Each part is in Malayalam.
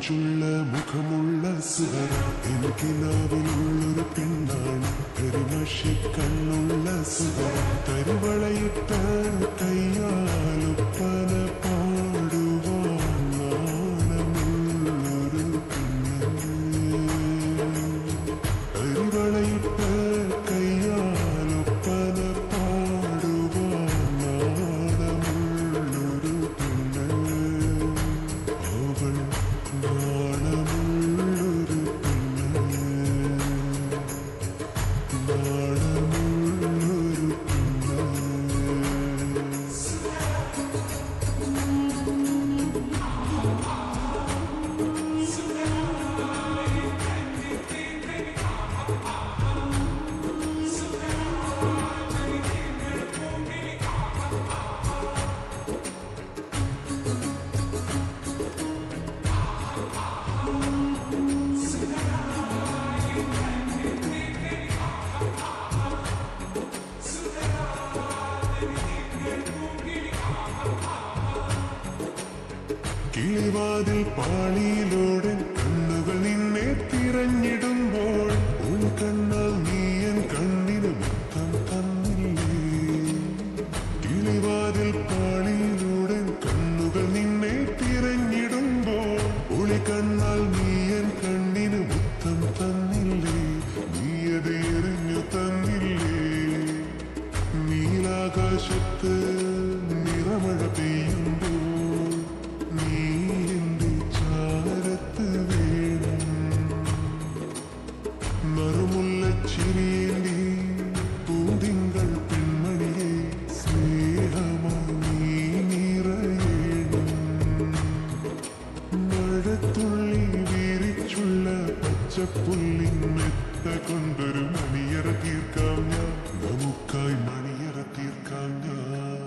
മൊഞ്ചുള്ള മുഖമുള്ള സുഹറ എനിക്കിനാവിലുള്ളൊരു പെണ്ണാണ് കരിമഷി കണ്ണുള്ള സുഹറ തരുവളയിട്ട കയ്യാലുപ്പന പാടുവാൻ നാണമുള്ളൊരു പെണ്ണ് തരുവളയിട്ട കയ്യാലുപ്പന പാടുവാൻ നാണമുള്ളൊരു പെണ്ണ് അവൾ നാണമുള്ളൊരു പെണ്ണ് നാണമുള്ളൊരു പെണ്ണ് കിളിവാതിൽ പാളിയിലൂടെ കണ്ണുകൾ നിന്നെ തിരഞ്ഞിടുമ്പോൾ ഉൻ കണ്ണാൽ നീയൻ കണ്ണിന് മുത്തം തന്നില്ലേ കിളിവാതിൽ പാളിയിലൂടെ കണ്ണുകൾ നിന്നെ തിരഞ്ഞിടുമ്പോൾ ഒളി കണ്ണാൽ നീയൻ കണ്ണിന് മുത്തം തന്നില്ലേ നീയത് എറിഞ്ഞു തന്നില്ലേ നീലാകാശത്ത് നിറമഴ പെയ്യുമ്പോൾ നീ എന്റെ ചാരത്ത് വേണം നറുമുള്ള ചിരിയേണ്ടി പൂതിങ്കൾ പെൺമണിയെ സ്നേഹമായി നീ നിറയണം മഴത്തുള്ളി വീരിച്ചുള്ള പച്ചപ്പുല്ലിൻ മെത്ത കൊണ്ടൊരു മണിയറ തീർക്കാം ഞാൻ നമുക്കായി മണിയറ തീർക്കാം ഞാൻ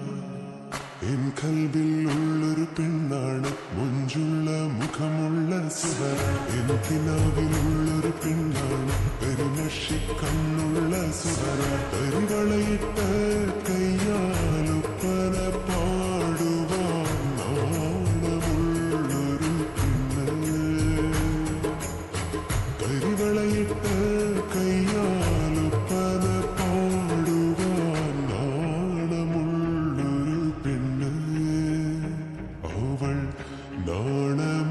എൻ കൽബിൽ ഉള്ളൊരു പെണ്ണാണ് മൊഞ്ചുള്ള മുഖമുള്ള സുഹറ എൻ കിനാവിലുള്ളൊരു പെണ്ണാണ് കരിമഷി കണ്ണുള്ള സുഹറ കരിവളയിട്ട കയ്യാലുപ്പന പാടുവാൻ നാണമുള്ളൊരു പെണ്ണ് കരിവളയിട്ട കയ്യാലുപ്പന പാടുവാൻ നാണമുള്ളൊരു പെണ്ണ് അവൾ നാണം